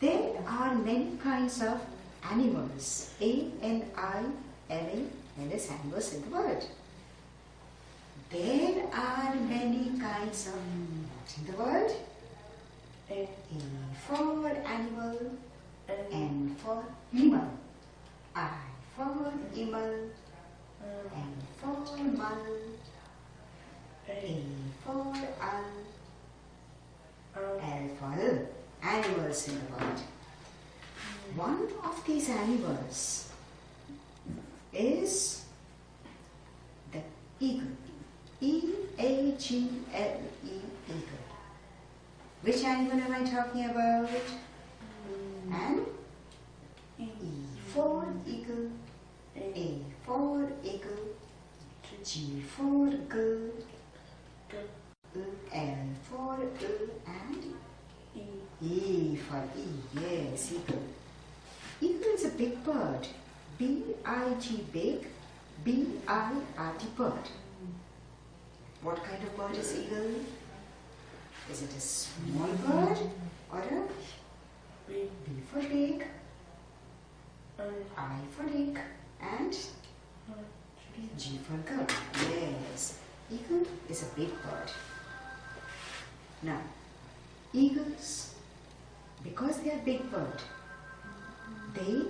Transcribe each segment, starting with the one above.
There are many kinds of animals, A-N-I-M-A-L-S, animals in the world. There are many kinds of what in the world? A for animal, N for animal, I for animal, M for mal, A for al, L for L, animals in the world. One of these animals is the eagle, E-A-G-L-E, eagle. Which animal am I talking about? And E for eagle, A for eagle, G for girl, L for and E for E, yes, eagle. Eagle is a big bird, B-I-G, big, B-I-R-D, bird. What kind of bird is eagle? Is it a small bird or a B for big, I for egg, and G for girl? Yes, eagle is a big bird. Now, eagles, because they are big bird, they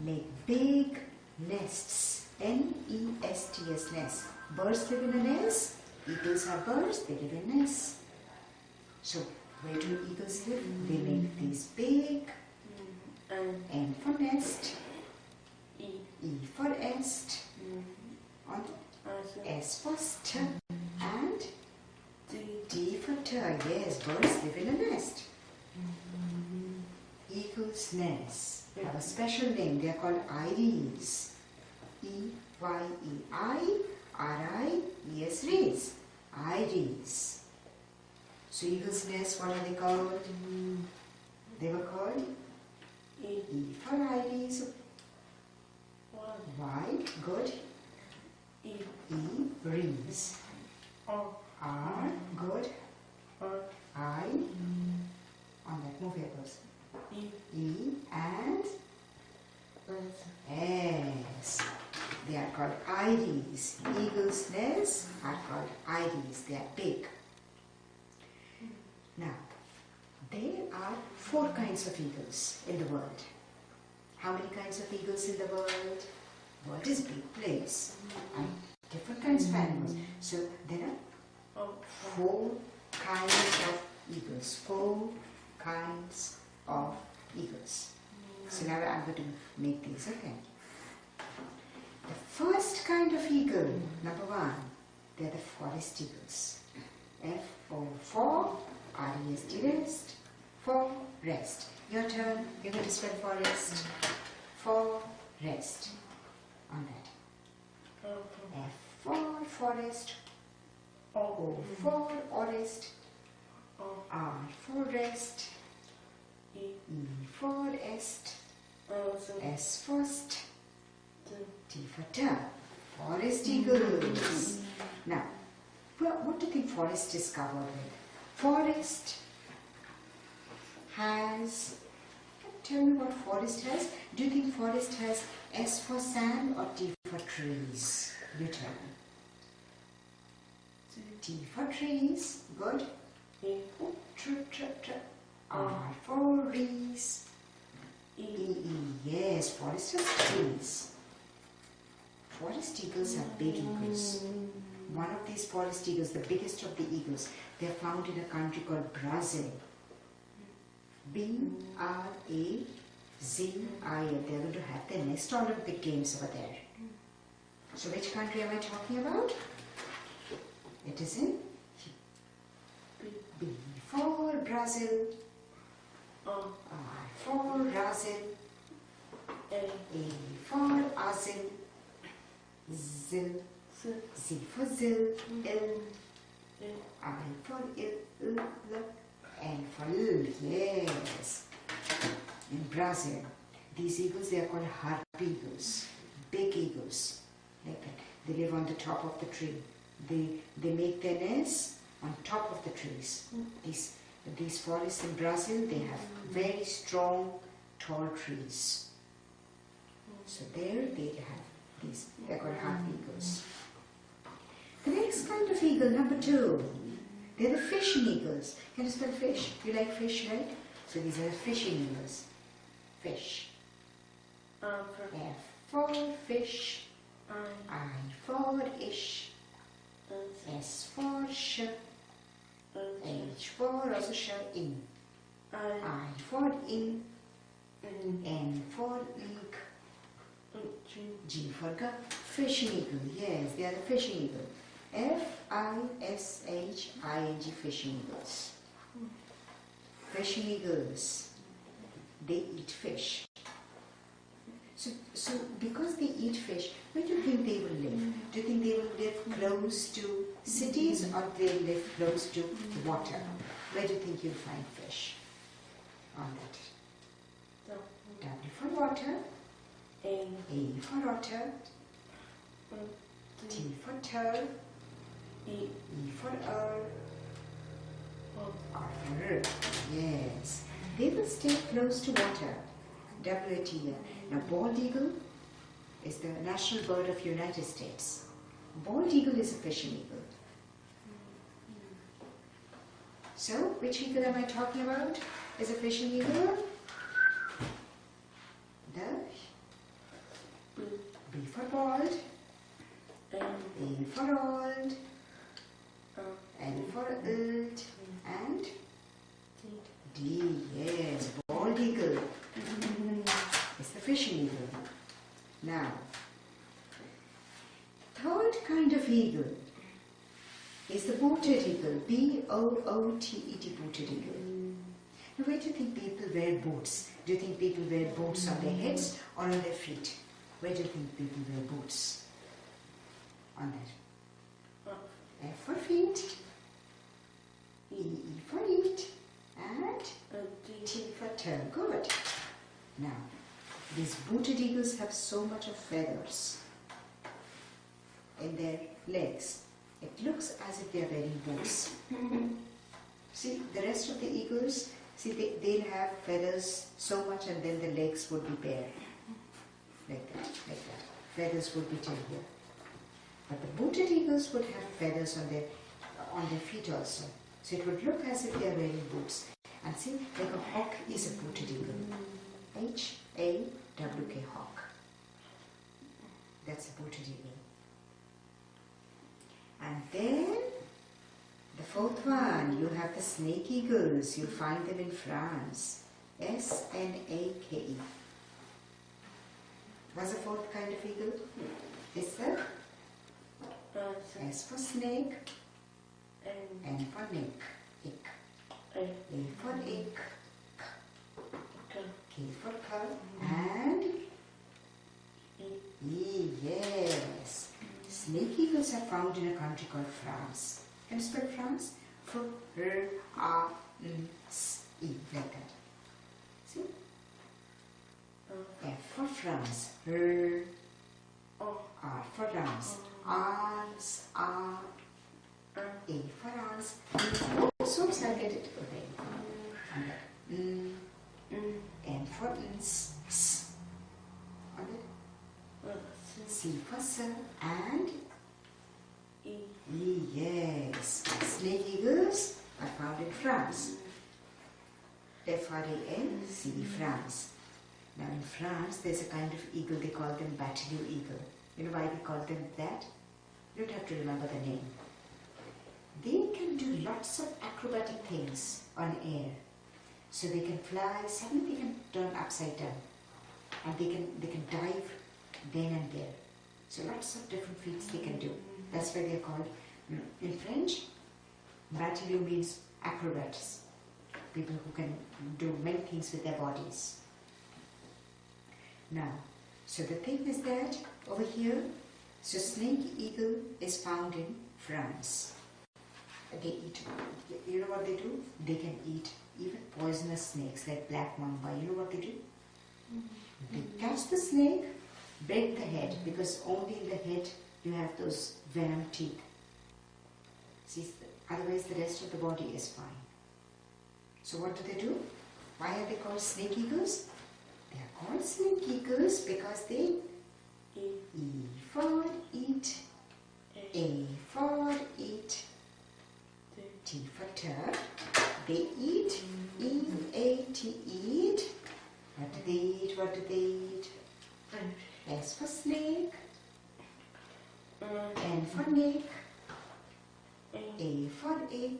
make big nests, N-E-S-T-S, nests. Birds live in a nest, eagles are birds, they live in nests. So, where do eagles live? They make these big, N for nest, E for est, S for st, and D for tur. Yes, birds live in a nest. Eagles' nests have a special name. They are called eyries. E-Y-E-I-R-I-E-S, rays. Eyries. So eagles' nests, what are they called? They were called E for eyries. Y, good. E-rees. R, good. I, on that, move your toes. E and S. They are called eyries. Eagles' nests are called eyries. They are big. Now, there are 4 kinds of eagles in the world. How many kinds of eagles in the world? The world is a big place and different kinds of animals. So there are 4 kinds of eagles. 4 kinds of eagles. So now I'm going to make these, okay? The first kind of eagle, number 1, they are the forest eagles. F-O-4, R-E-S-T, rest, for rest. Your turn, you're going to spell forest. For rest. On that. F for forest, O for orest, R for rest, E for est, S for st, T for tur. Forest eagles. Now, what do you think forest is covered with? Forest has, tell me what forest has. Do you think forest has S for sand or T for trees? You tell me. T for trees, good. R for rees. E, yes, forest has trees. Forest eagles are big eagles. One of these forest eagles, the biggest of the eagles, they are found in a country called Brazil. B-R-A-Z-I-L. They are going to have their next Olympic Games over there. So which country am I talking about? It is in B for Brazil, R for Brazil, A for Azil, Zil, Z for Zil, L, I for Il, N for L, yes. In Brazil, these eagles, they are called harp eagles, big eagles. Like that. They live on the top of the tree. They make their nests on top of the trees. These forests in Brazil, they have very strong, tall trees. So there they have these, they're called harp eagles. The next kind of eagle, number 2, they're the fishing eagles. Can you spell fish? You like fish, right? So these are the fishing eagles. Fish. F for fish. I for ish. S for sh. H for also sh, in. I for in. N for ink. G for g. Fishing eagle. Yes, they are the fishing eagle. F-I-S-H-I-N-G, fishing eagles. Fishing eagles, they eat fish. So because they eat fish, where do you think they will live? Do you think they will live close to cities or they will live close to water? Where do you think you'll find fish on that? W for water, A for otter, T for tur, E for R for R. Yes, they will stay close to water. W-A-T-R. Now, bald eagle is the national bird of United States. Bald eagle is a fishing eagle. So, which eagle am I talking about? Is a fishing eagle? The B for bald, A for old, L for old, and D, yes, bald eagle. It's the fishing eagle. Now, third kind of eagle is the booted eagle. B-O-O-T-E-D, booted eagle. Now, where do you think people wear boots? Do you think people wear boots on their heads or on their feet? Where do you think people wear boots? On that. F for feet, E for eat, and T for turn. Good. Now, these booted eagles have so much of feathers in their legs. It looks as if they are wearing boots. See, the rest of the eagles, see, they'll have feathers so much and then the legs would be bare. Like that. Feathers would be till here. But the booted eagles would have feathers on their feet also. So it would look as if they are wearing boots. And see, like a hawk is a booted eagle. H-A-W-K, hawk. That's a booted eagle. And then, the fourth one, you have the snake eagles. You find them in France. S-N-A-K-E. What's the fourth kind of eagle? Is the S for snake, N for neck, ick. A for ick, K for cow, and E, yes. Snake eagles are found in a country called France. Can you spell France? F-R-A-N-C-E, like that. See? F for France, R for France, arms, R, A for arms, so I'll get it okay. N for ins, C for sir, and E, yes. Snake eagles are found in France. F-R-A-N-C, France. Now in France, there's a kind of eagle, they call them Battalieu eagle. You know why they call them that? You don't have to remember the name. They can do lots of acrobatic things on air. So they can fly, suddenly they can turn upside down. And they can dive then and there. So lots of different feats they can do. That's why they're called, in French, Battalieu means acrobats. People who can do many things with their bodies. Now, so the thing is that over here, so snake eagle is found in France. They eat, you know what they do? They can eat even poisonous snakes like black mamba. You know what they do? They catch the snake, break the head, because only in the head you have those venom teeth. See, otherwise the rest of the body is fine. So what do? Why are they called snake eagles? They are called snake eagles because they E for eat, A for eat, T for tur. They eat, E-A-T, eat. What do they eat? What do they eat? S for snake, N for neck, A for egg,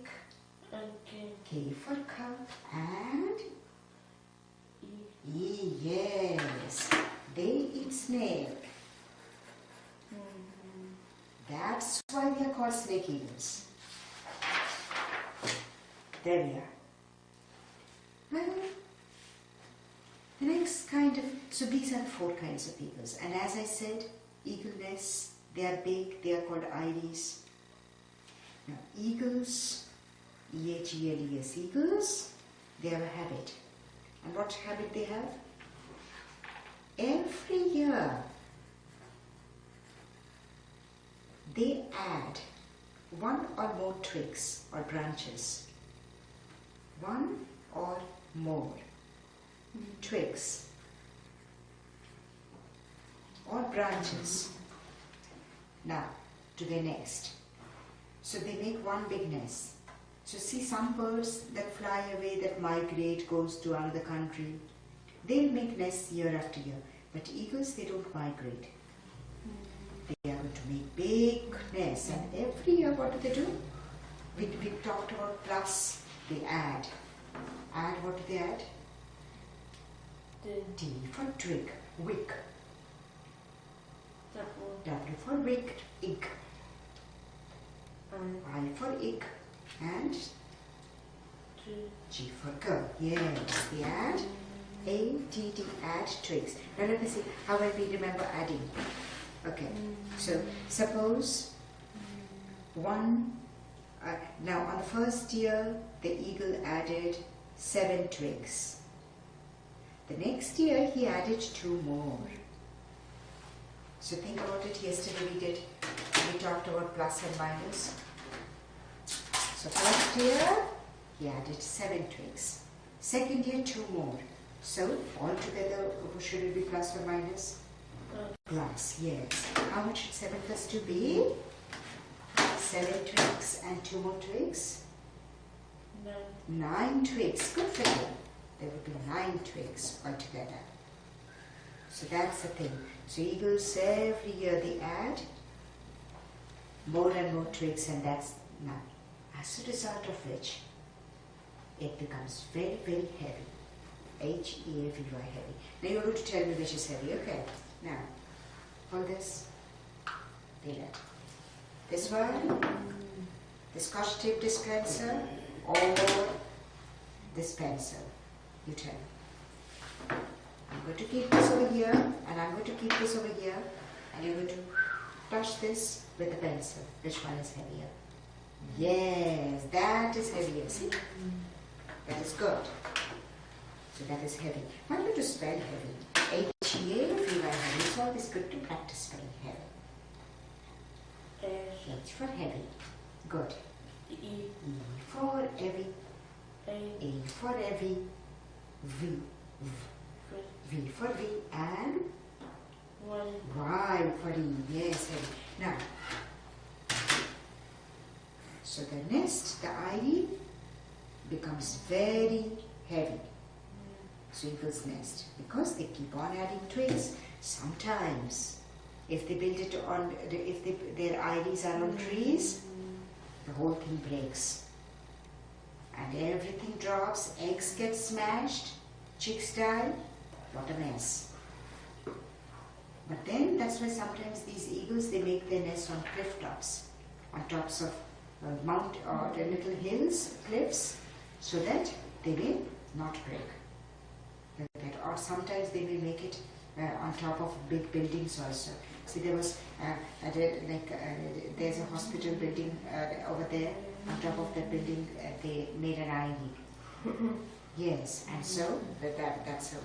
K for cup, and E. Yes, they eat snake. That's why they are called snake eagles. There we are. Well, the next kind of, so these are the 4 kinds of eagles. And as I said, eagle nests, they are big, they are called eyries. Now, eagles, E-A-G-L-E-S, eagles, they have a habit. And what habit they have? Every year, they add 1 or more twigs or branches. 1 or more twigs or branches now to their nest. So they make one big nest. So see, some birds that fly away, that migrate, goes to another country, they'll make nests year after year. But eagles, they don't migrate. They are going to make big nests, and every year what do? We talked about plus, they add. Add, what do they add? T for twig, wick. W for wick, egg. I for egg, and G for girl. Yes, they add. A-D-D, add twigs. Now let me see, how will we remember adding? Okay, so suppose now on the first year, the eagle added 7 twigs. The next year, he added 2 more. So think about it. Yesterday we talked about plus and minus. So first year, he added 7 twigs. Second year, 2 more. So altogether, should it be plus or minus? Plus, yes. How much should 7 plus 2 be? 7 twigs and 2 more twigs? 9 twigs. Good for you. There would be 9 twigs altogether. So that's the thing. So eagles, every year they add more and more twigs, and that's now. As a result of which, it becomes very, very heavy. H-E-A-V-Y, heavy. Now you're going to tell me which is heavy. Okay. Now, hold this. Feel it. This one, the Scotch tape dispenser, or this pencil. You tell me. I'm going to keep this over here, and I'm going to keep this over here, and you're going to touch this with the pencil. Which one is heavier? Yes, that is heavier. See? That is good. So that is heavy. Why don't you spell heavy? H-E-A-V-Y, heavy. It's always good to practice spelling heavy. H for heavy. Good. E for heavy. A for heavy. V. V for V, and Y for E. Yes, heavy. Now, so the nest, the eyrie, becomes very heavy. So eagle's nest, because they keep on adding twigs. Sometimes, if they build it on, their eyries are on trees, the whole thing breaks. And everything drops, eggs get smashed, chicks die, what a mess. But then, that's why sometimes these eagles, they make their nests on cliff tops, on tops of mount or little hills, cliffs, so that they may not break. Or sometimes they may make it on top of big buildings also. See, there was there's a hospital building over there. On top of that building, they made an eyrie. Yes, and so that's how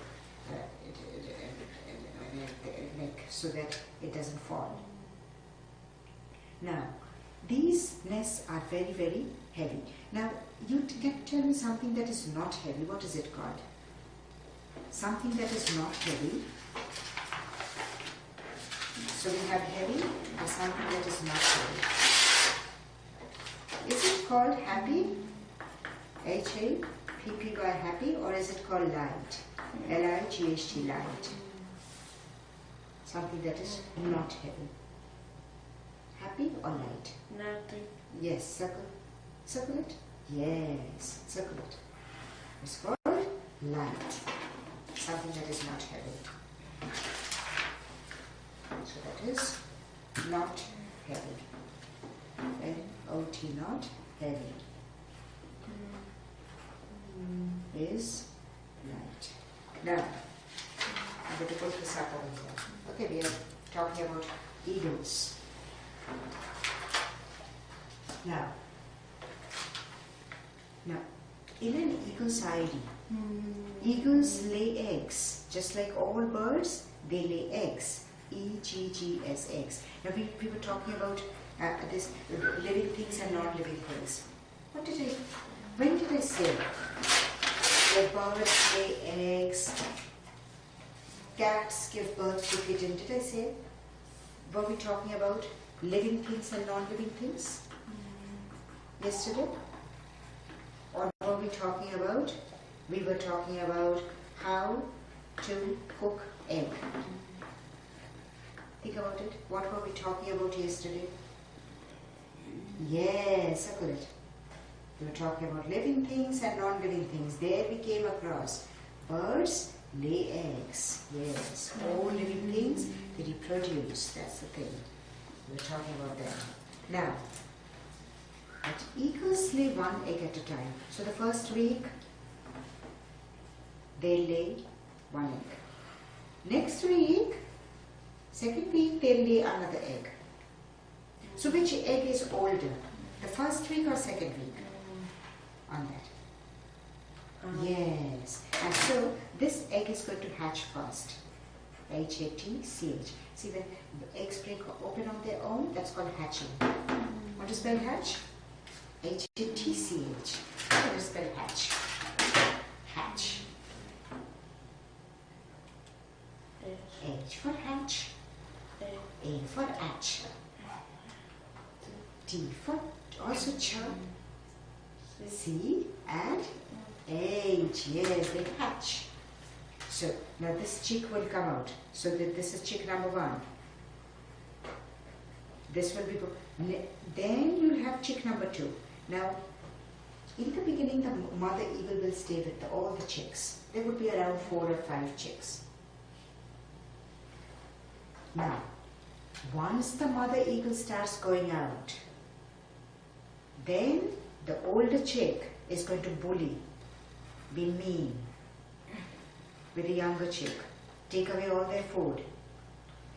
so that it doesn't fall. Now, These nests are very, very heavy. Now, you can tell me something that is not heavy. What is it called? Something that is not heavy. So we have heavy or something that is not heavy. Is it called happy? H-A-P-P-Y, happy, or is it called light? L-I-G-H-T, light. Something that is not heavy. Happy or light? Nothing. Yes, circle. Circle it? Yes, circle it. It's called light. Something that is not heavy. So that is not heavy. N-O-T, not heavy. Is light. Now, I'm going to put this up over here. Okay, we are talking about eagles. Now, in an eagle's ID, eagles lay eggs. Just like all birds, they lay eggs. E-G-G-S, eggs. Now, we were talking about this living things and non-living things. When did I say that birds lay eggs, cats give birth to kittens? Did I say? Were we talking about living things and non-living things yesterday? Or were we talking about? We were talking about how to cook egg. Think about it. What were we talking about yesterday? Yes, circle it. We were talking about living things and non-living things. There we came across birds lay eggs. Yes, all living things they reproduce. That's the thing. We're talking about that. Now, but eagles lay one egg at a time. So the first week they lay one egg. Next week, second week they lay another egg. So which egg is older? The first week or second week? On that. Yes. And so this egg is going to hatch first. H-A-T-C-H. See when the eggs break open on their own, that's called hatching. Want to spell hatch? H-A-T-C-H. How do you spell hatch? Hatch. H for hatch. A for hatch. T for also ch. C and H. Yes, they hatch. So now this chick will come out. So that this is chick number 1. This will be. Then you'll have chick number 2. Now, in the beginning, the mother eagle will stay with all the chicks. There would be around 4 or 5 chicks. Now, once the mother eagle starts going out, then the older chick is going to bully, be mean with the younger chick, take away all their food,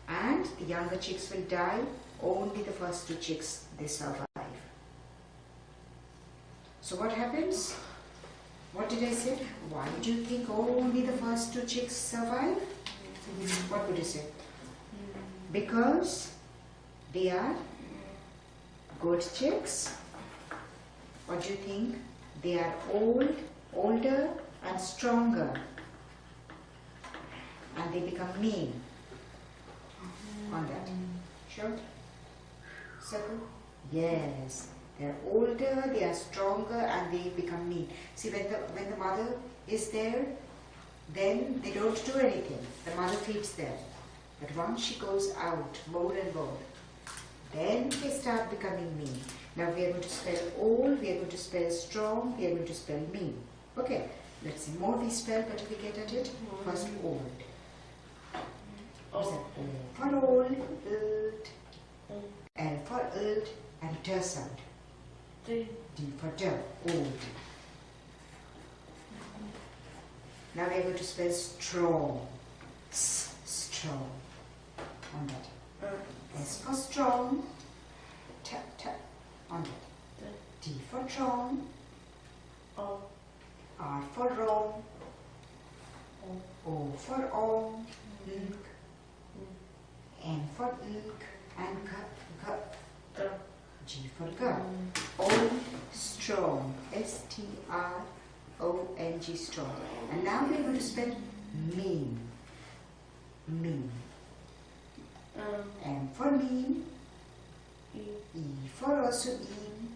and the younger chicks will die. Only the first 2 chicks, they survive. So what happens? What did I say? Why do you think only the first 2 chicks survive? What would you say? Because they are good chicks. What do you think? They are older and stronger, and they become mean. On that. Sure? Circle? Yes. They are older, they are stronger, and they become mean. See, when the mother is there, then they don't do anything. The mother feeds them. But once she goes out, more and more, then they start becoming mean. Now we are going to spell old, we are going to spell strong, we are going to spell mean. Okay, let's see. More we spell, better we get at it. First, old. What's that? O for old, old. L for old, and D sound. D for D, old. Now we are going to spell strong. S, strong. On that. S for strong. T, t. On that. D for strong. O. R for wrong. O for om. N for ilk. And K. G for girl. O, strong. S-T-R-O-N-G, strong. And now we're going to spell mean. Mean. M for mean. E for also in.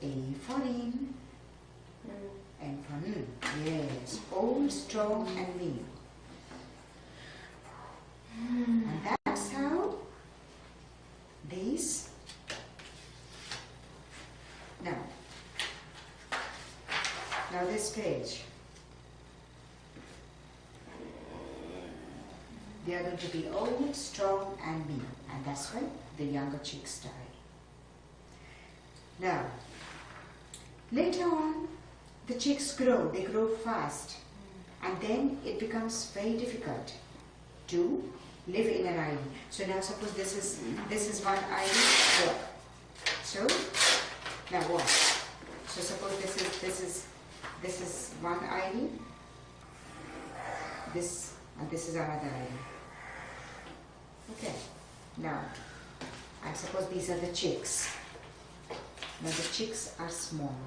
A for in. N for mean. Yes. Old, strong and mean. And that's how these. Now this page, they are going to be old, strong and mean, and that's why the younger chicks die. Now, later on, the chicks grow, they grow fast, and then it becomes very difficult to live in an eyrie. So now suppose this is one eyrie. Look. So now what? So suppose this is one eyrie. This and this is another eyrie. Okay. Now, I suppose these are the chicks. Now the chicks are small.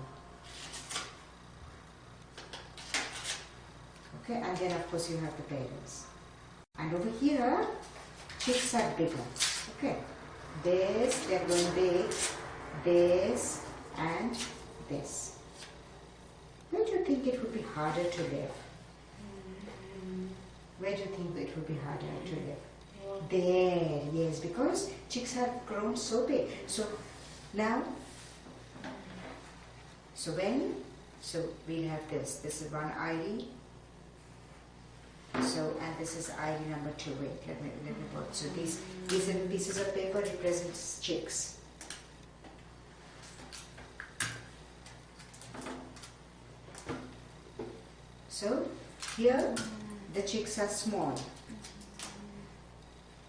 Okay, and then of course you have the parents. And over here, chicks are bigger. Okay, this, they're going big, this, and this. Where do you think it would be harder to live? Where do you think it would be harder to live? There, yes, because chicks have grown so big. So now, so we'll have this. This is one eyrie. So, and this is eyrie number 2. Wait, let me put. So these little pieces of paper represents chicks. So here the chicks are small.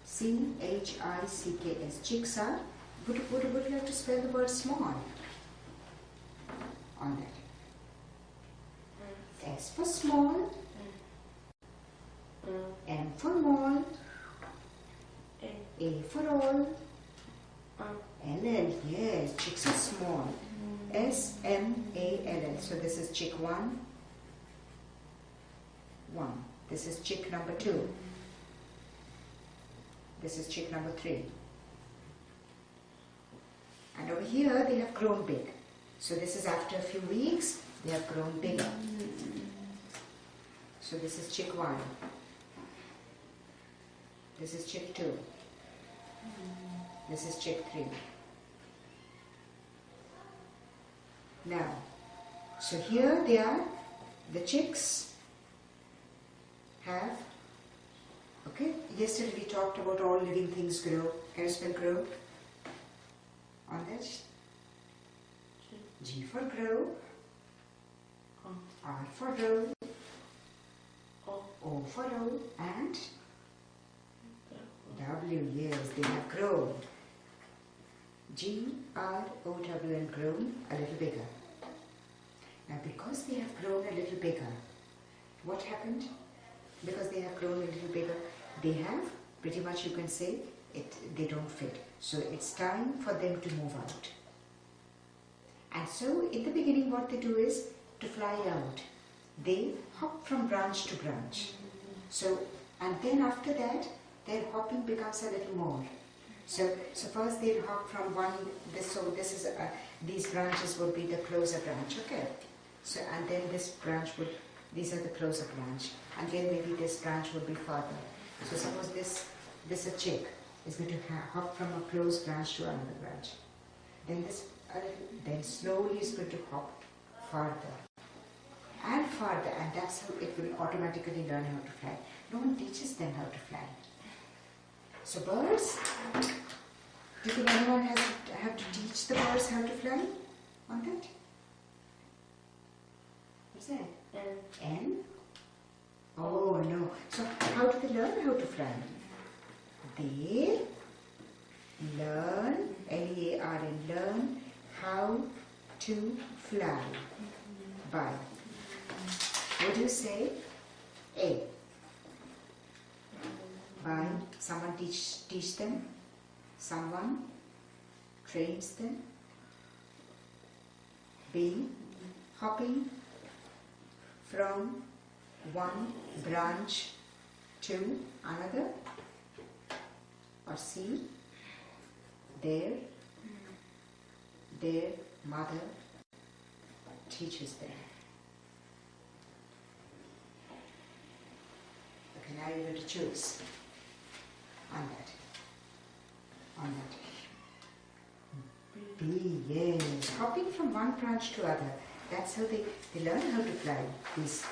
C-H-I-C-K-S. Chicks are. Would you have to spell the word small on that? S for small. M for mall, A for all, L-L, yes, chicks are small, S-M-A-L-L, so this is chick 1, this is chick number 2, this is chick number 3, and over here they have grown big, so this is after a few weeks, they have grown bigger, so this is chick 1. This is chick 2. This is chick 3. Now, so here they are, the chicks have, okay, yesterday we talked about all living things grow. Can you spell grow? On that? G for grow, R for roll, O for roll, and W, yes, they have grown. G-R-O-W and grown a little bigger. Now because they have grown a little bigger, what happened? Because they have grown a little bigger, they have, pretty much you can say, they don't fit. So it's time for them to move out. And so in the beginning what they do is to fly out. They hop from branch to branch. So, and then after that, their hopping becomes a little more. So first they'll hop from one, these branches would be the closer branch, okay? So, and then this branch these are the closer branch. And then maybe this branch would be further. So suppose this a chick is going to hop from a close branch to another branch. Then then slowly it's going to hop farther and farther, and that's how it will automatically learn how to fly. No one teaches them how to fly. So birds, do you think anyone have to teach the birds how to fly on that? What's that? N? Oh no. So how do they learn how to fly? They learn, L-E-A-R-N, learn how to fly by, what do you say? A. By someone teach them, someone trains them. B, hopping from one branch to another. Or C, their mother teaches them. Okay, now you're going to choose on that. B, yes. Hopping from one branch to other. That's how they learn how to fly. These.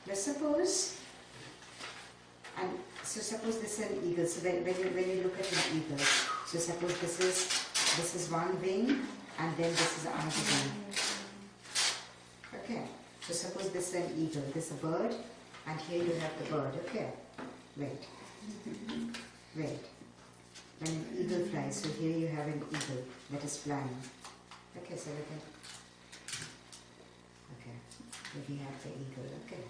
Now suppose, suppose this is an eagle. So when you look at an eagle, so suppose this is one wing, and then this is another wing. Okay. So suppose this is an eagle. This is a bird, and here you have the bird. Okay. Wait. When an eagle flies, so here you have an eagle that is flying. Okay. So look at. Okay. Here we have the eagle. Okay.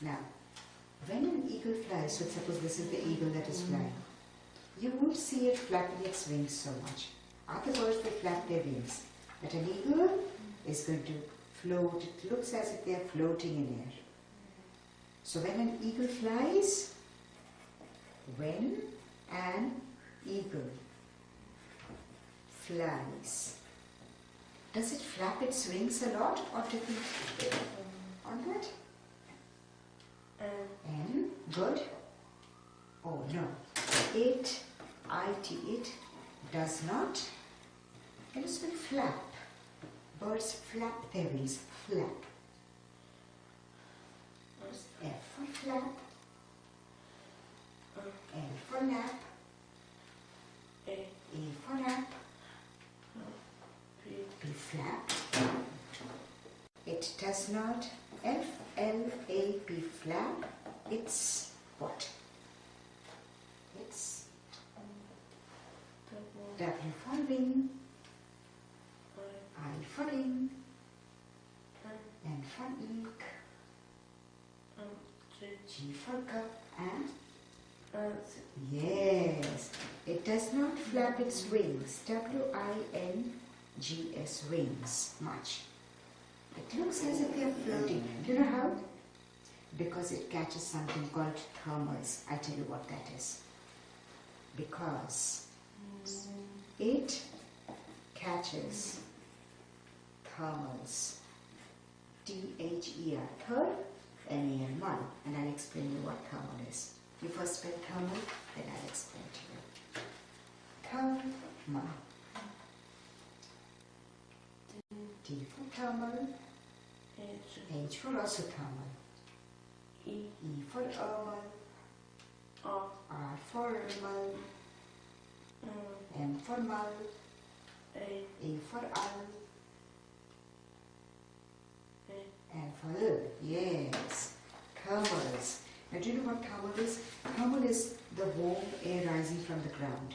Now, when an eagle flies, so suppose this is the eagle that is flying, you won't see it flapping its wings so much. Other birds will flap their wings, but an eagle is going to float. It looks as if they are floating in air. So when an eagle flies, when an eagle flies, does it flap its wings a lot, or do you on that? N, good. Oh no, it does not. It is will flap. Birds flap their wings. Flap. F for flap. L for lap. A for lap. B flap. It does not. F-L-A-P flap. It's what? It's W for wing, I for ing, N for ink, G for cup, and yes, it does not flap its wings. W-I-N-G-S, wings, much. It looks as if they are floating. Do you know how? Because it catches something called thermals. I tell you what that is. Because it catches thermals. T-H-E-R, third, M-A-L, and I'll explain you what thermal is. You first spell thermal, then I'll explain to you. Thermal. T for thermal, H for also thermal, E for thermal, R for mull, M for mull, A for owl, L for L. Yes, thermals. Now do you know what thermal is? Thermal is the warm air rising from the ground.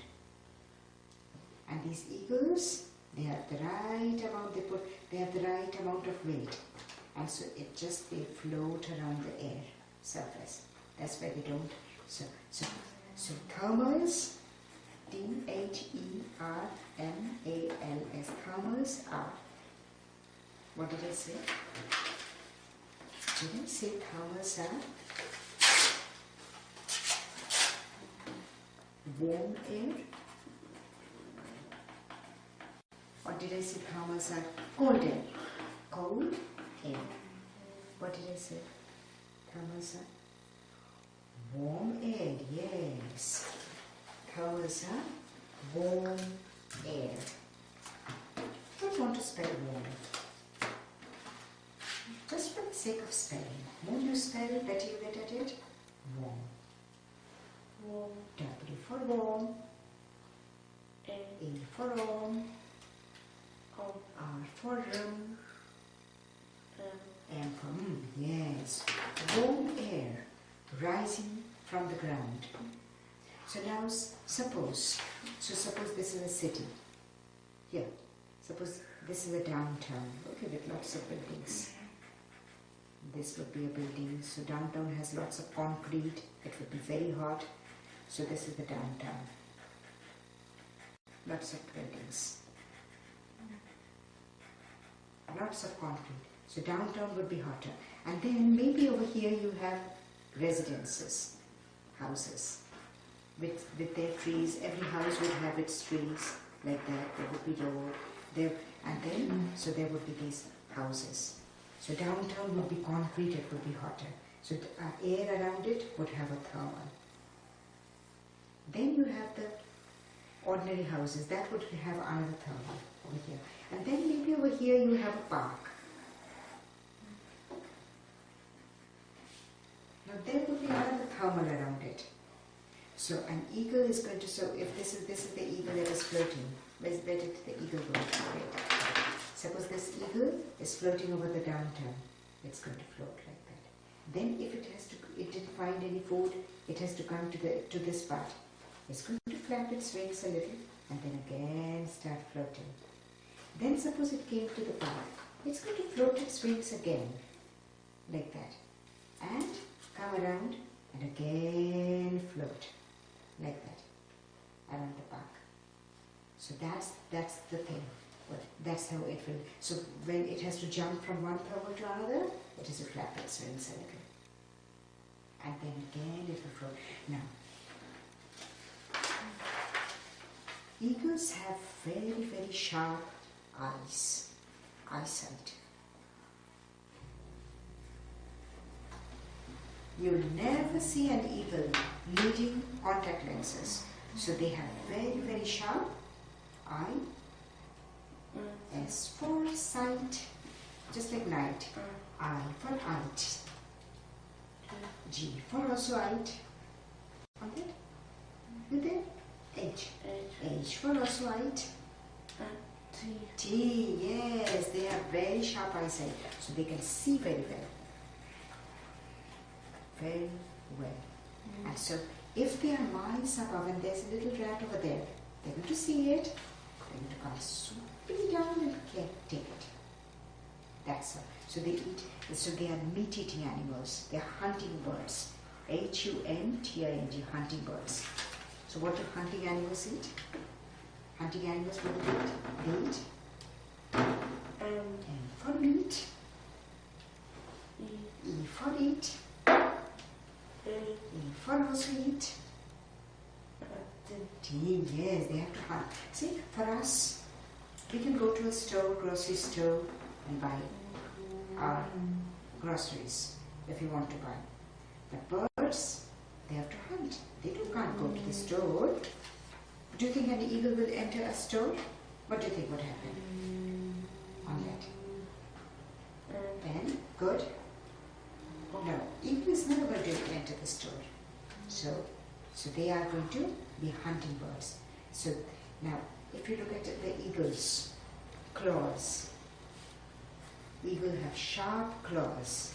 And these eagles, they have the right amount, they have the right amount of weight. And so they float around the air surface. That's why they don't. So thermals, T-H-E-R-M-A-L-S, thermals are, what did I say? Did I say thermals are warm air? Or did I say thermals are cold air? Cold air. What did I say? Thermals are warm air, yes. Thermals are warm air. Don't want to spell warm. Just for the sake of spelling. More you spell, better you get at it. Warm. Warm. W for warm. A for warm. R for room. M for yes. Warm air rising from the ground. So now suppose this is a city. Here. Suppose this is a downtown. Okay, with lots of buildings. this would be a building. So downtown has lots of concrete. It would be very hot. So this is the downtown. Lots of buildings. Lots of concrete. So downtown would be hotter. And then maybe over here you have residences, houses, with their trees. Every house would have its trees like that. There would be road. There, and then, so there would be these houses. So downtown would be concrete, it would be hotter. So the air around it would have a thermal. Then you have the ordinary houses, that would have another thermal over here. And then maybe over here you have a park. Now there would be another thermal around it. So an eagle is going to, so if this is the eagle that is floating, where did the eagle go? Right. Suppose this eagle is floating over the downtown, it's going to float like that. Then if it didn't find any food, it has to come to this part. It's going to flap its wings a little and then again start floating. Then suppose it came to the park, it's going to float its wings again, like that. And come around and again float, like that, around the park. So that's the thing. That's how it will. So when it has to jump from one thermal to another, it has to flap its wings a little. And then again it will float. Now, eagles have very, very sharp eyesight. You'll never see an eagle needing contact lenses. So they have very, very sharp eye. S for sight, just like night. I for height. G for also height. On that? You there? H. H for also height. T. Yes, they have very sharp eyesight, so they can see very well. Very well. And so, if they are miles above and there's a little rat over there, they're going to see it. They're going to come swooping down and take it. That's all. So they eat. So they are meat-eating animals. They are hunting birds. Hunting, hunting birds. So what do hunting animals eat? Hunting animals, what do they eat? They eat. M for meat. E for eat. E for also eat. T, yes, they have to hunt. See, for us, we can go to a store, grocery store, and buy our groceries if we want to buy. But birds, they have to hunt. They can't go to the store. Do you think an eagle will enter a store? What do you think would happen on that? Then, good. No, eagle is never going to enter the store. So they are going to be hunting birds. So now, if you look at the eagle's claws, eagle have sharp claws,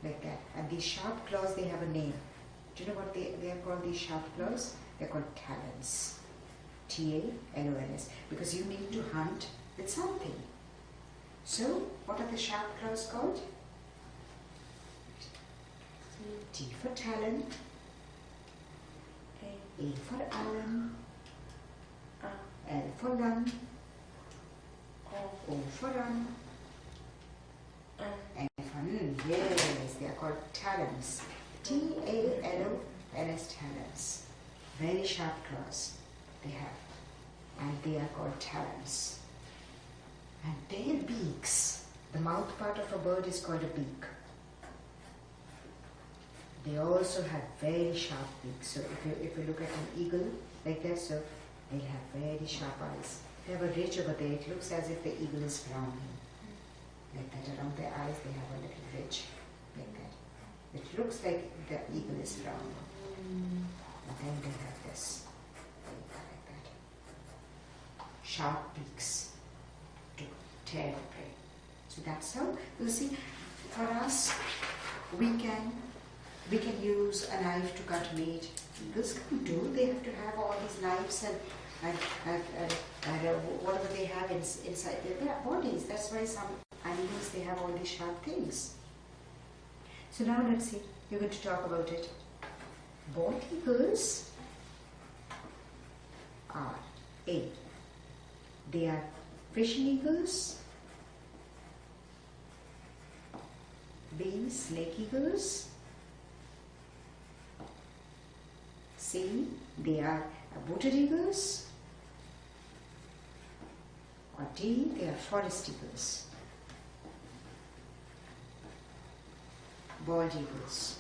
like that. And these sharp claws, they have a name. Do you know what they are called, these sharp claws? They're called talons. T-A-L-O-N-S. Because you need to hunt with something. So, what are the sharp claws called? T for talon, A for Allen, L for lung, O for run, N for N. Yes, they are called talons. T-A-L-O-N-S, talons. Very sharp claws they have. And they are called talons. And their beaks, the mouth part of a bird is called a beak. They also have very sharp beaks. So if you look at an eagle like that, so they'll have very sharp eyes. They have a ridge over there. It looks as if the eagle is frowning. Like that, around their eyes they have a little ridge. Like that. It looks like the eagle is frowning. And then they have this. Like that. Sharp beaks to tear the prey. So that's how, you see, for us, we can use a knife to cut meat. Eagles can't do. They have to have all these knives and whatever they have inside their bodies. That's why animals, they have all these sharp things. So now let's see, you're going to talk about it. Bald eagles are A. They are fishing eagles. B. Snake eagles. C. They are booted eagles. Or D. They are forest eagles. Bald eagles.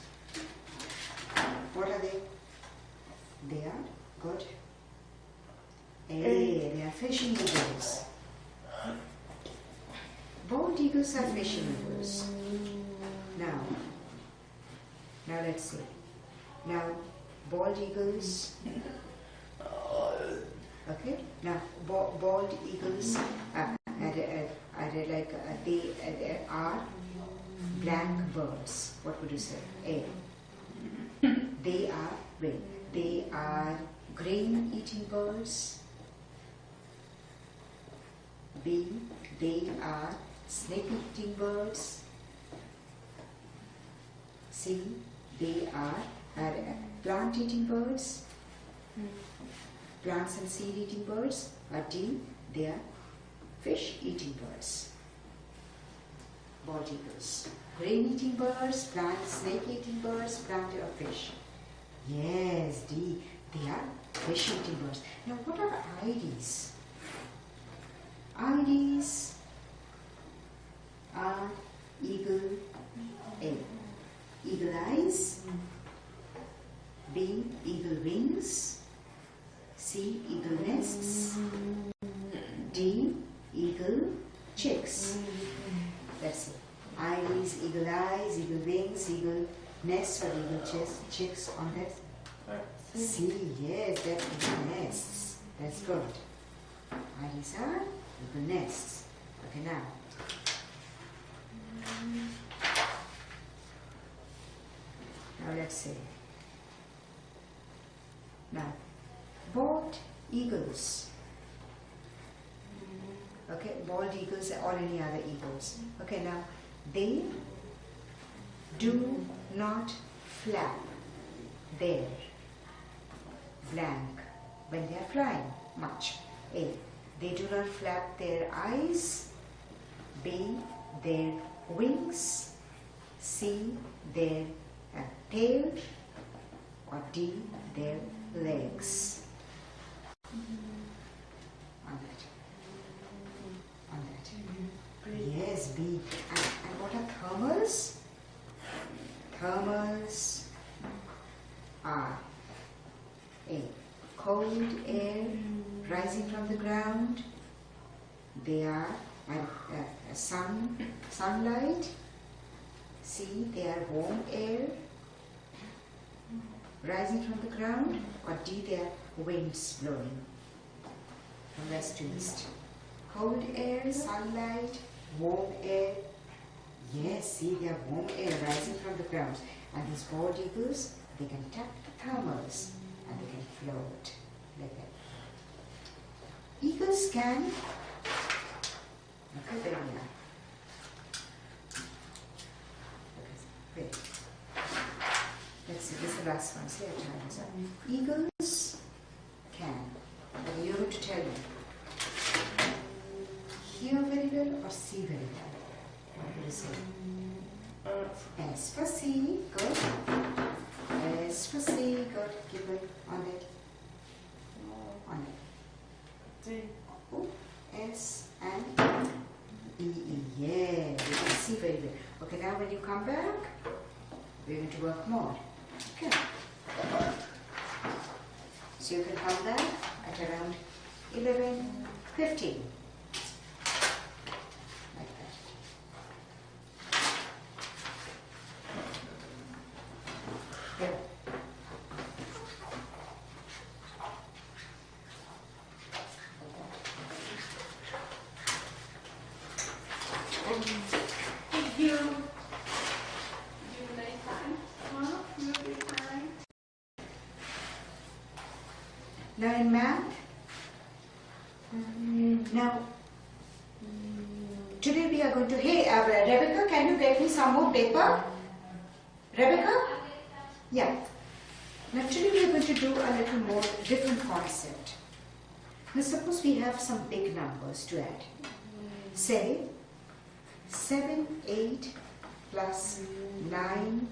What are they? They are good. A. They are fishing eagles. Bald eagles are fishing eagles. Now let's see. Now, bald eagles. Okay. Now, bald eagles they are blank birds. What would you say? A. They are grain-eating birds. B. They are snake-eating birds. C. They are plant-eating birds. Plants and seed-eating birds. Or D. They are fish-eating birds. Bald eagles. Grain-eating birds, snake-eating birds, plant or fish. Yes, D. They are fish-eating birds. Now, what are IDs? IDs are eagle A. Eagle eyes. B. Eagle wings. C. Eagle nests. D. Eagle chicks. That's it. IDs, eagle eyes, eagle wings, eagle nests or eagle chicks on that. C. Yes, that's eagle nests. That's good. IDs are eagle nests. Okay, now. Now let's see. Now, bald eagles. Okay, bald eagles or any other eagles. Okay, now they do not flap their blank when they are flying much. A. They do not flap their eyes. B. Their wings. C. Their tail. Or D. Their legs. On that. Yes, B. And what are thermals? Thermals are A. Cold air rising from the ground. They are sunlight. C. They are warm air rising from the ground. Or D. They are winds blowing from west to east. Cold air, sunlight, warm air. Yes, see, they are warm air rising from the ground. And these bald eagles, they can tap the thermals and they can float like that. Eagles can. Okay, there we are. Okay, wait. Let's see, this is the last one. See, our time is up. Eagles can. Okay, you're going to tell me. Hear very well or see very well? What do you say? S for C, good. S for C, good. Keep it on it. On it. D. O, S and E, E. Yeah, you can see very well. Okay, now when you come back, we're going to work more. Okay. So you can come back at around 11:15. Thank you. Now in math, now today we are going to, hey Rebecca, can you get me some more paper? Rebecca? Yeah. Now today we are going to do a little more different concept. Now suppose we have some big numbers to add. Say 7, 8 plus 9,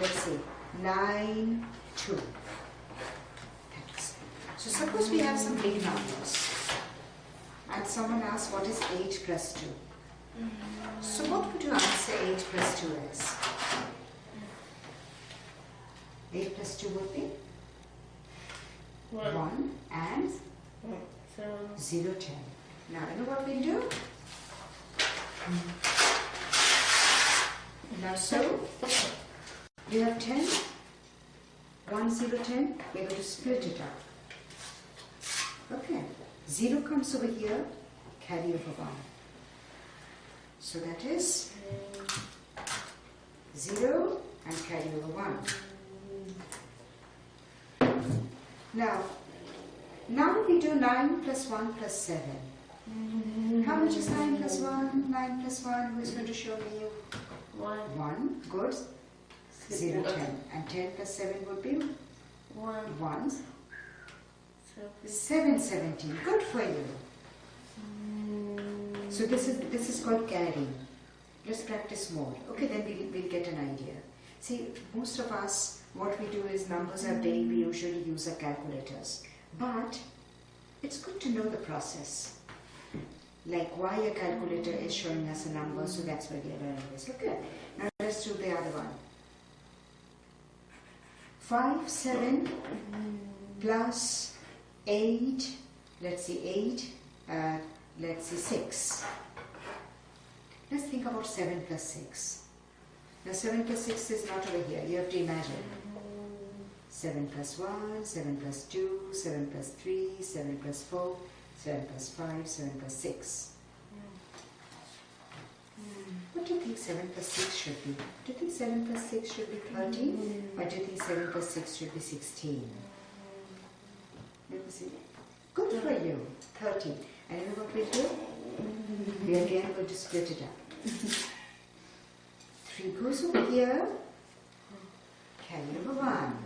let's say 9, 2. Thanks. So suppose we have some big numbers and someone asks what is 8 plus 2. So what would you answer 8 plus 2 as? 8 plus 2 would be 1 and 0, 10. Now you know what we'll do? Now so, you have 10, 1, 0, 10, we're going to split it up. Okay, 0 comes over here, carry over 1. So that is 0 and carry over 1. Now we do 9 plus 1 plus 7. How much is 9 plus 1? 9 plus 1, who is going to show me? 1. 1, good. 0, 10. And 10 plus 7 would be? 1. 7, 17. Good for you. So this is called carry. Let's practice more. Okay, then we'll get an idea. See, most of us, what we do is numbers are big, we usually use our calculators. But it's good to know the process. Like why a calculator is showing us a number, so that's why we are learning this. Okay, now let's do the other one. 5, 7 plus 8, let's see 8, let's see 6. Let's think about 7 plus 6. Now 7 plus 6 is not over here, you have to imagine. 7 plus 1, 7 plus 2, 7 plus 3, 7 plus 4, 7 plus 5, 7 plus 6. What do you think 7 plus 6 should be? Do you think 7 plus 6 should be 13? Or do you think 7 plus 6 should be 16? Let me see. Good for you, 13. And you know what we'll do? We are again going to split it up. 3 goes over here, carry over 1.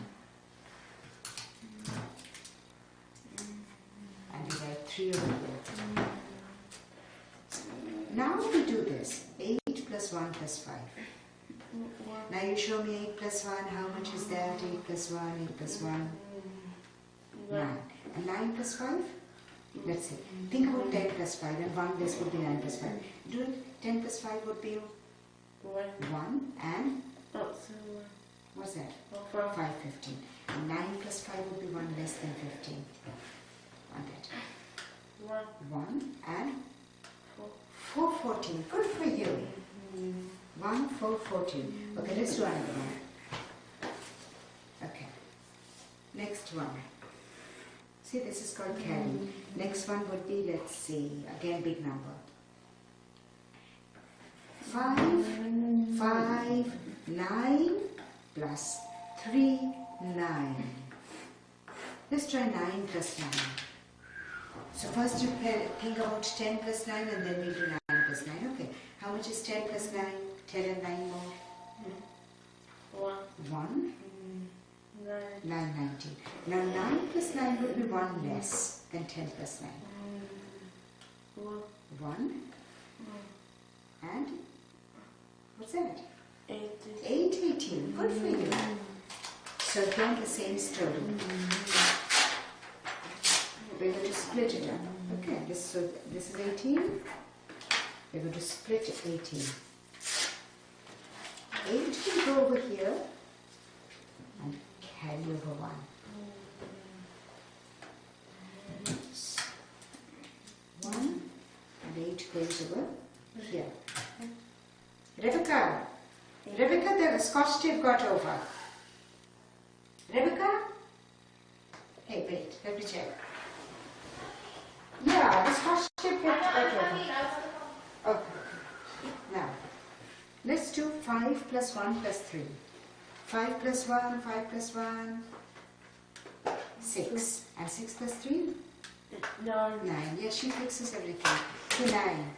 And we write 3 over here. Now we do this. 8 plus 1 plus 5. Now you show me 8 plus 1. How much is that? 8 plus 1, 8 plus 1. 9. And 9 plus 5? Let's see. Think about 10 plus 5 and 1 less would be 9 plus 5. Do it. 10 plus 5 would be 1 and what's that? 5, 15. And 9 plus 5 would be 1 less than 15. On that. 1 and 4, 14. Good for you. 1, 4, 14. Okay, let's do another one. Okay. Next one. See, this is called carry. Next one would be, let's see, again big number. 5, 5, 9 plus 3, 9. Let's try 9 plus 9. So first you think about 10 plus 9 and then we do 9 plus 9. Okay, how much is 10 plus 9? 10 and 9 more? 1. 9, 19. Now 9 plus 9 would be 1 less than 10 plus 9. 1 and what's that? 8, 18. Good for you. So again the same story. We're going to split it up. Okay, this is 18. We're going to split 18. 8 can go over here and carry over 1. 1 and 8 goes over here. Rebecca, the scotch tape got over. Rebecca? Hey, wait, let me check. Yeah, the scotch tape got over. Okay. Now, let's do 5 plus 1 plus 3. 5 plus 1, 5 plus 1, 6. And 6 plus 3? 9. Yeah, she fixes everything. 9.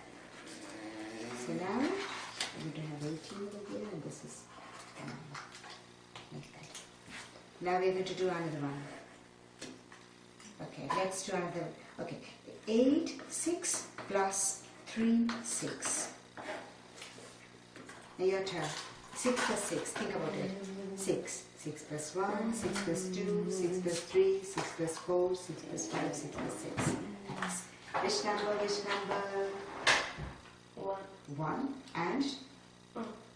So now we're going to have 18 over here, and this is like that. Now we're going to do another one. Okay, let's do another. Okay, 8, 6 plus 3, 6. Now your turn. 6 plus 6, think about it. 6. 6 plus 1, 6 plus 2, 6 plus 3, 6 plus 4, 6 plus 5, 6 plus 6. Thanks. Which number, which number? 1 and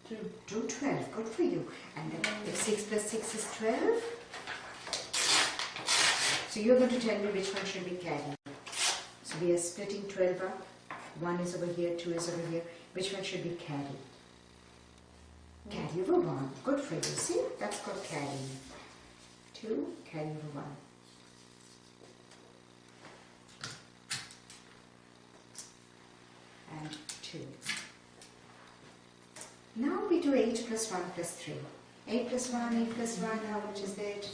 2. 12. Good for you. And then if 6 plus 6 is 12, so you're going to tell me which one should be carried. So we are splitting 12 up. 1 is over here, 2 is over here. Which one should be carried? Carry over 1. Good for you. See? That's called carrying. 2, carry over 1. And 2. Now we do 8 plus 1 plus 3. 8 plus 1, 8 plus 1, how much is that?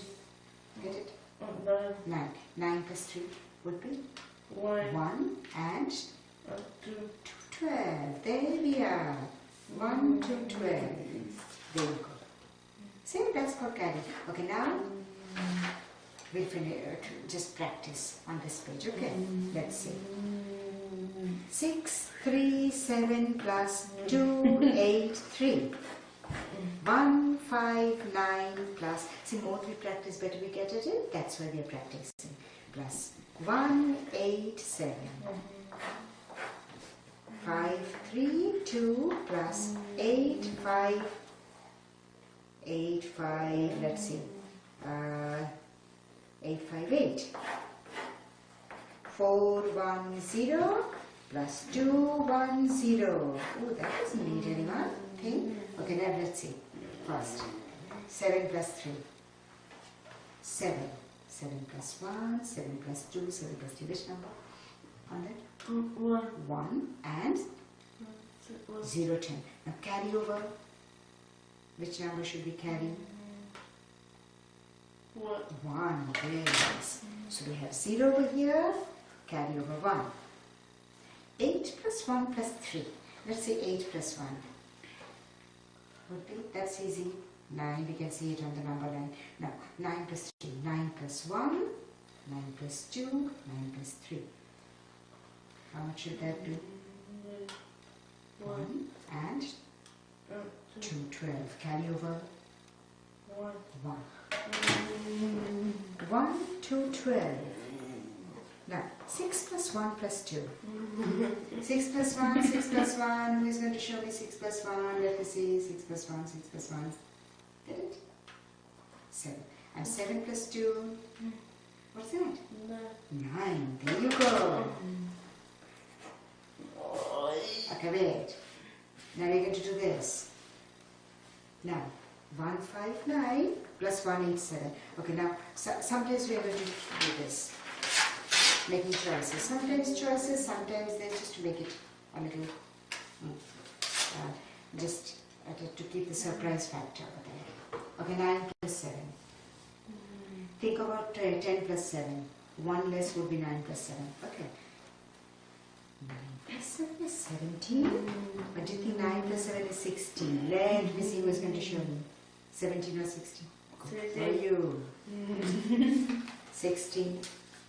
Get it? 9. 9 plus 3 would be? 1 and 2. 12. There we are. 1 to 12. There you go. See, that's called carry. Okay, now we'll finish, just practice on this page. Okay, let's see. 6, 3, 7 plus 2, 8, 3. 1, 5, 9 plus. See, more we practice, better we get at it. That's why we are practicing. Plus 1, 8, 7. 5, 3, 2 plus 8, 5, 8, 5, let's see, 8, 5, 8. 4, 1, 0 plus 2, 1, 0. Oh, that doesn't need anyone. Think. Okay, now let's see. First, 7 plus 3. 7. 7 plus 1, 7 plus 2, 7 plus 3. Which number on that? 1 and 0, 10. Now carry over. Which number should we carry? 1. Very nice. So we have 0 over here. Carry over 1. 8 plus 1 plus 3. Let's say 8 plus 1. Would be, that's easy. 9, we can see it on the number line. Now 9 plus 3. 9 plus 1. 9 plus 2. 9 plus 3. How much should that be? 1 and 2, 12. Carry over 1. 1 to 12. Now, 6 plus 1 plus 2. 6 plus 1, 6 plus 1. Who is going to show me 6 plus 1? Let me see. 6 plus 1, 6 plus 1. Get it? 7. And 7 plus 2. What's that? 9. There you go. Okay, wait. Now we're going to do this. Now, 159 plus 187. Okay, now sometimes we are going to do this. Making choices. Sometimes choices, sometimes they're just to make it a little, just to keep the surprise factor over there. Okay, 9 plus 7. Think about 10 plus 7. 1 less would be 9 plus 7. Okay. 9 plus 7 is 17. But do you think 9 plus 7 is 16? Let me see who's going to show me. 17 or 16? Good for you. 16.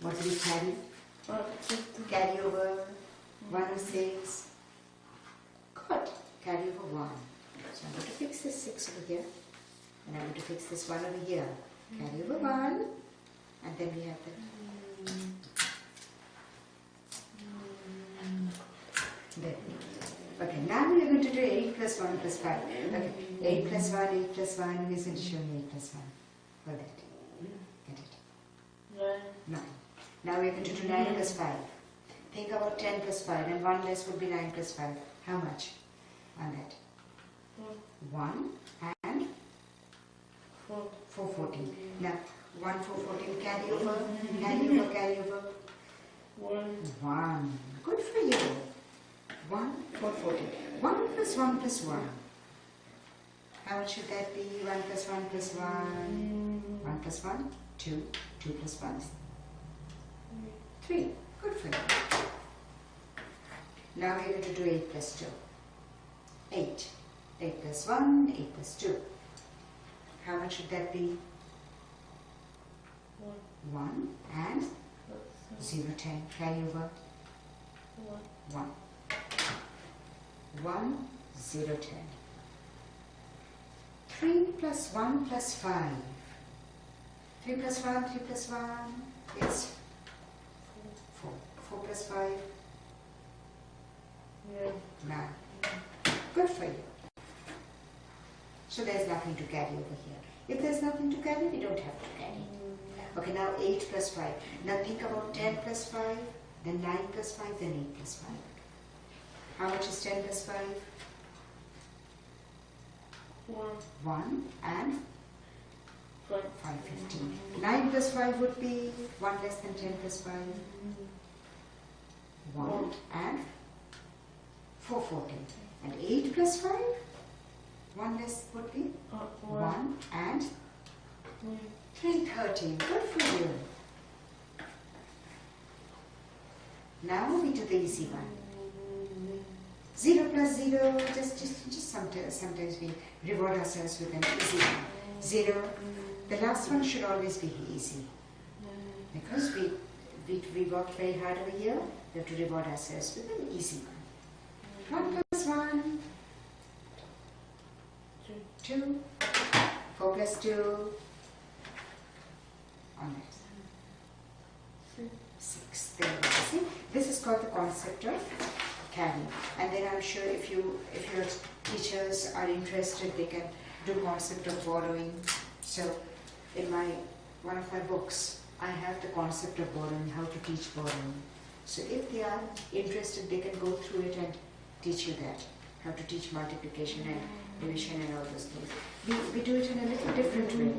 What do we carry? Carry over 106. Good. Carry over 1. So I'm going to fix this 6 over here. And I'm going to fix this 1 over here. Carry over 1. And then we have the... There. Okay, now we are going to do 8 plus 1 plus 5. Okay, 8 plus 1, 8 plus 1. Who is going to show me 8 plus 1? For that. Get it? 9. Now we are going to do 9 plus 5. Think about 10 plus 5, and 1 less would be 9 plus 5. How much on that? 1 and 4, 14. Now, 1, 4, 14, carry over, carry over, carry over. 1. Good for you. 1, 4, 14. 1 plus 1 plus 1. How much should that be? 1 plus 1 plus 1. 1 plus 1, 2. 2 plus 1, 3. Good for you. Now we are going to do 8 plus 2. 8. 8 plus 1, 8 plus 2. How much should that be? 1 and 0, 10. Carry over. 1. 1, 0, 10. 3 plus 1 plus 5. 3 plus 1, 3 plus 1 is 4. 4 plus 5? 9. Good for you. So there's nothing to carry over here. If there's nothing to carry, we don't have to carry. Okay, now 8 plus 5. Now think about 10 plus 5, then 9 plus 5, then 8 plus 5. How much is 10 plus 5? 1 and 5, 15. 9 plus 5 would be 1 less than 10 plus 5. 1 and 4, 14. And 8 plus 5? 1 less would be 1 and 3, 13. Good for you. Now we do the easy one. 0 plus 0, just sometimes we reward ourselves with an easy one. 0, the last one should always be easy. Because we worked very hard over here, we have to reward ourselves with an easy one. 1 plus 1, 2, 4 plus 2, on that. 6. There you go. See, this is called the concept of carrying. And then I'm sure if your teachers are interested, they can do concept of borrowing. So in one of my books, I have the concept of borrowing, how to teach borrowing. So if they are interested, they can go through it and teach you that, how to teach multiplication and division and all those things. We do it in a little different way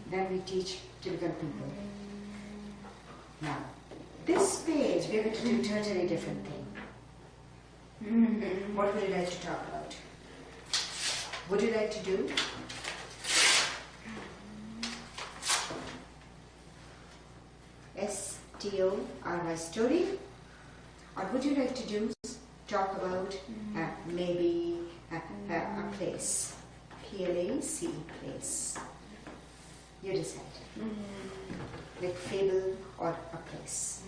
than we teach typical people. Now, this page, we're going to do a totally different thing. What would you like to talk about? Would you like to do S-T-O-R-Y story? Or would you like to do talk about maybe a place? P-L-A-C, place. You decide. Like fable or a place.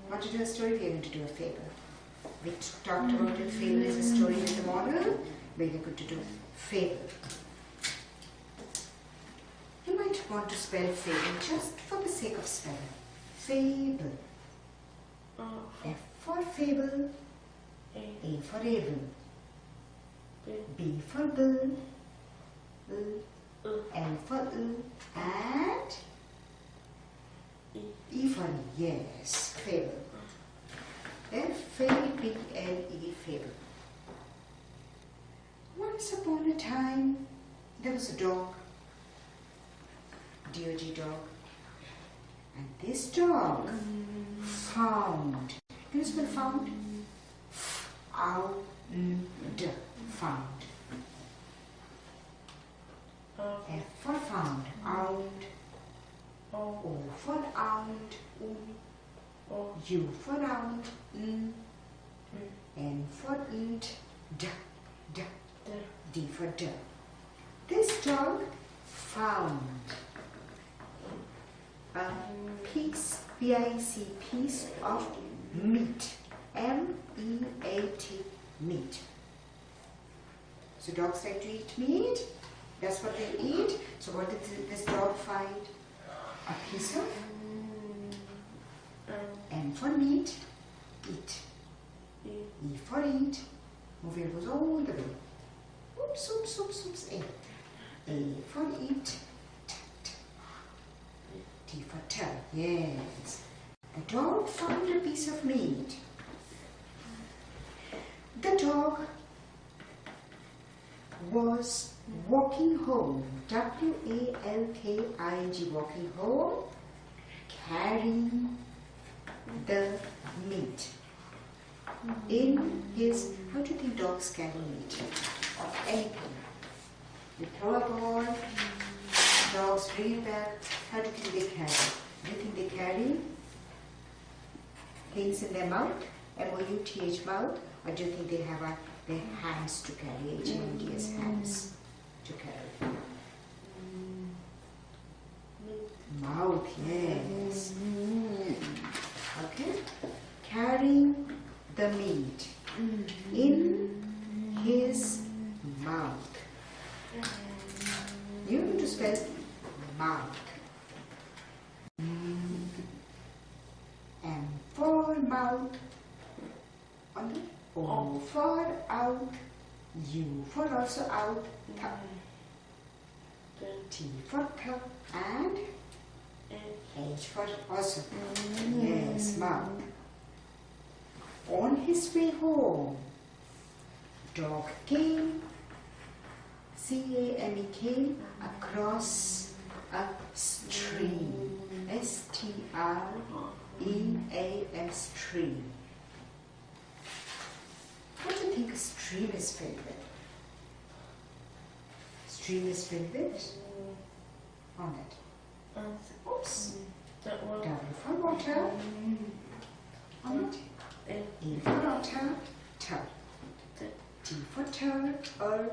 Want to do a story? We are going to do a fable. We talked about it. Fable is a story with a moral. We are going to do fable. You might want to spell fable just for the sake of spelling. Fable. F for fable. A for able. B for bill. L for and E for yes, fable. F-A-B-L-E, fable. Once upon a time, there was a dog, D-O-G dog, and this dog found. Can you spell found? F-O-U-N-D, found. F for found, out. O for out, U for out, N for nt, D, D for D. This dog found a piece, P-I-C, piece of meat, M-E-A-T, meat. So dogs like to eat meat. That's what they eat. So what did this dog find? A piece of M for meat, eat. E for eat, move your elbows all the way. Oops, oops, oops, oops, A. A for eat, t, t. T for tell, yes. The dog found a piece of meat. The dog was walking home, W-A-L-K-I-N-G, walking home, carrying the meat in his, how do you think dogs carry meat? Of anything. You throw a ball, dogs bring it back, how do you think they carry? Do you think they carry things in their mouth, M-O-U-T-H, mouth, or do you think they have a their hands to carry, HMDS hands to carry. Mouth, yes. Okay. Carrying the meat in his mouth. You need to spell mouth. M for mouth. On the O for out. U for also out. T for th and H for also. Yes, mouth. On his way home, dog came, C-A-M-E, came across a stream. S-T-R-E-A-M, stream. What do you think a stream is filled with? Stream is filled with? On it. Oops. W for water. On it. E for otter. T. T for turd. R.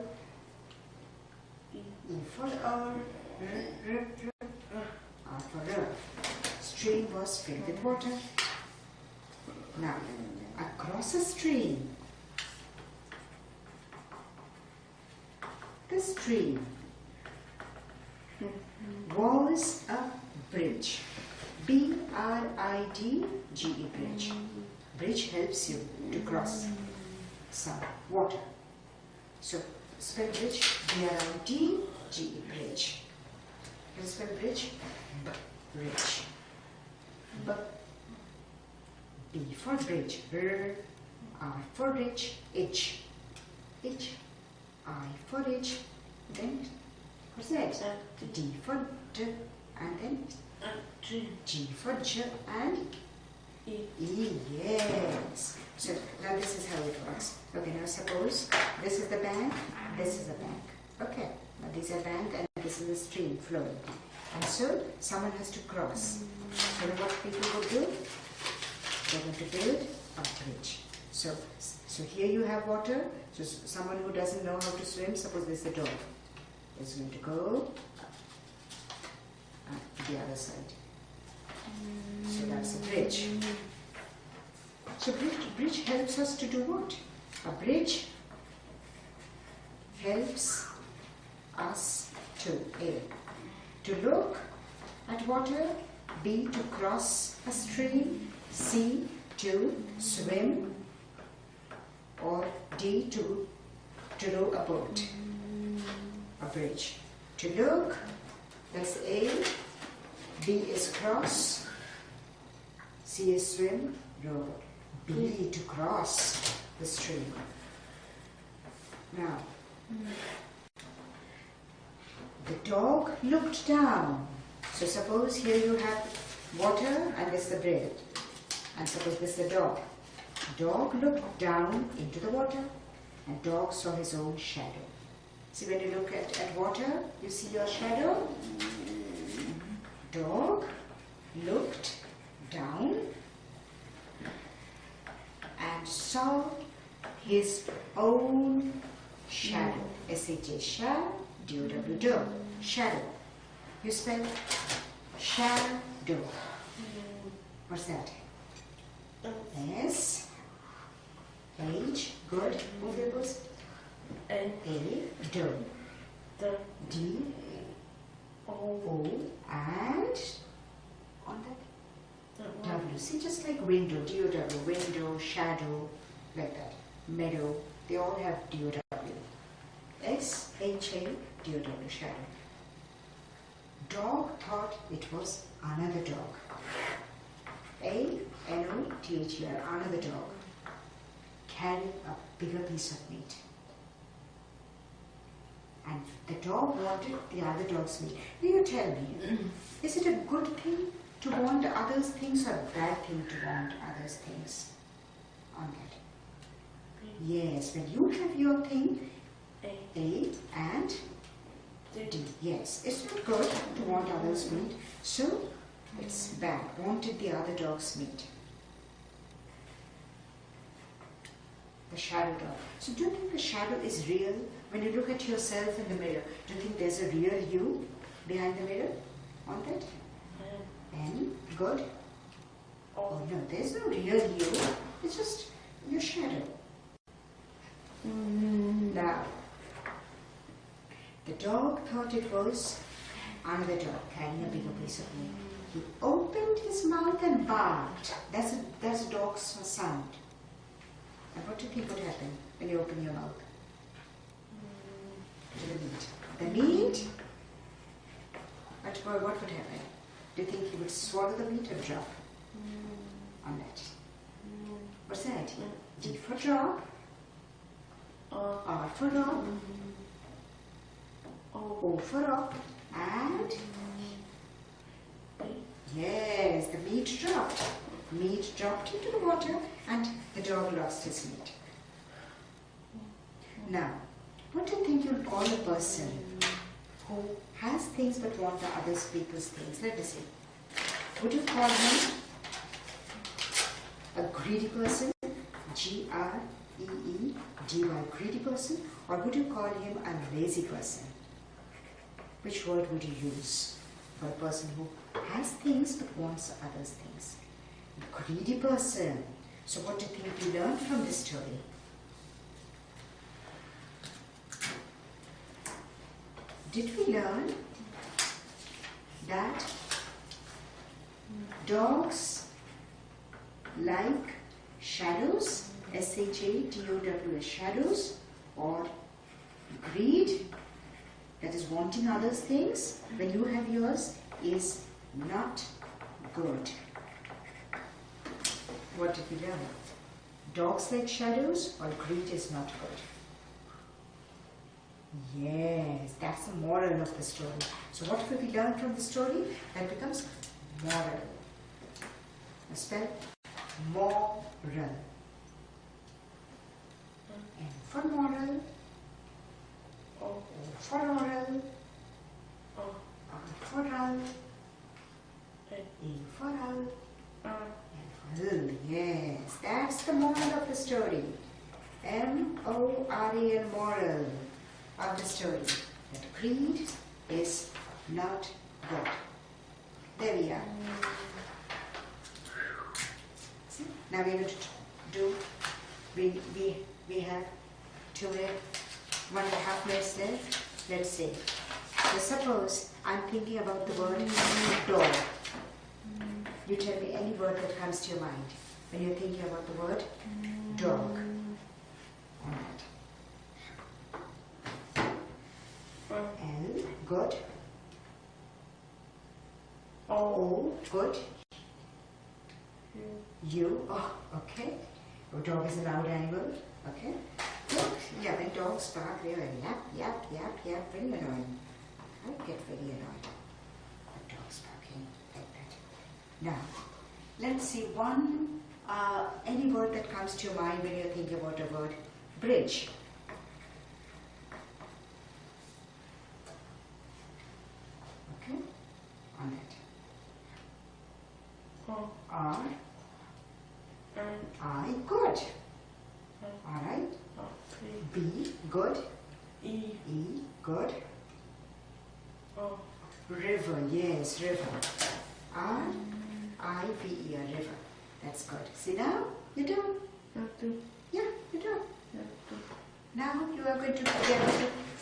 E for R. R for R. Stream was filled with water. Now, across a stream. The stream was a bridge. B-R-I-D-G-E, bridge. Bridge helps you to cross some water. So, spell bridge, B-R-I-D-G-E, bridge. Can you spell bridge? B-bridge. B for bridge, R for rich, H. H. I for H, then what's that? D for D, and then G for J, and E. Yes. So now this is how it works. Okay, now suppose this is the bank, this is a bank. Okay, now this is a bank and this is a stream flowing. And so someone has to cross. So what people will do? They're going to build a bridge. So here you have water. So someone who doesn't know how to swim, suppose this is a dog, is going to go to the other side. So that's a bridge. So bridge helps us to do what? A bridge helps us to A, to look at water, B, to cross a stream, C, to swim, or D, to row a boat, a bridge. To look, that's A, B is cross, C is swim, row, B to cross the stream. Now, the dog looked down. So suppose here you have water and this is the bread. And suppose this is the dog. Dog looked down into the water and dog saw his own shadow. See, when you look at water, you see your shadow. Dog looked down and saw his own shadow. S-H-A, shadow, D-O-W, shadow. You spell shadow. What's that? S H, good. Move your post. A, D, D, O, and on that W. See, just like window, D-O-W, window, shadow, like that. Meadow, they all have D-O-W. S-H-A, D-O-W, shadow. Dog thought it was another dog. A-N-O-T-H-E-R, another dog, carrying a bigger piece of meat. And the dog wanted the other dog's meat. Now you tell me, is it a good thing to want others' things or a bad thing to want others' things? On that. Yes, when you have your thing, A and D. Yes, it's not good to want others' meat. So, it's bad. Wanted the other dog's meat. The shadow dog. So do you think the shadow is real? When you look at yourself in the mirror, do you think there's a real you behind the mirror? On that? N, good. Oh no, there's no real you. It's just your shadow. Now, the dog thought it was another dog carrying a bigger piece of meat. He opened his mouth and barked. That's a dog's sound. And what do you think would happen when you open your mouth? To the meat. The meat? What would happen? Do you think he would swallow the meat or drop on that? What's that? D for drop. R for rock. O for rock. And yes, the meat dropped. Meat dropped into the water and the dog lost his meat. Now, what do you think you'll call a person who has things but wants the other people's things? Let me see. Would you call him a greedy person? G-R-E-E-D-Y, greedy person? Or would you call him a lazy person? Which word would you use for a person who has things but wants others' things? A greedy person. So what do you think we learned from this story? Did we learn that dogs like shadows, S-H-A-D-O-W-S, shadows, or greed, that is wanting others' things, when you have yours, is not good? What did we learn? Dogs like shadows, or greed is not good? Yes, that's the moral of the story. So what have we learned from the story? That becomes moral. Now spell moral. M for moral. O for oral. R for oral. E for owl. L for L. Yes, that's the moral of the story. M-O-R-A-L, moral of the story. That greed is not good. There we are. See? Now we're going to do, we have 1.5 minutes left. Let's see. So suppose I'm thinking about the word dog. You tell me any word that comes to your mind when you're thinking about the word dog. On that. L, good. O, good. U, oh, okay. Oh, dog is a loud animal. Okay. Look, yeah, when dogs bark, they're yap, yap, yap, yap, very annoying. I get very annoyed at dogs barking like that. Now, let's see any word that comes to your mind when you're thinking about a word. Bridge. Okay, on that. R, I, good. Alright. B, good. E, good. River, yes, river. R, I, V, E, a river. That's good. See now? You're done. Yeah, you're done. Now you are going to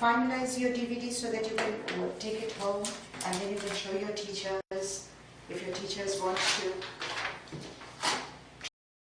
finalize your DVD so that you can take it home and then you can show your teachers. If your teachers want to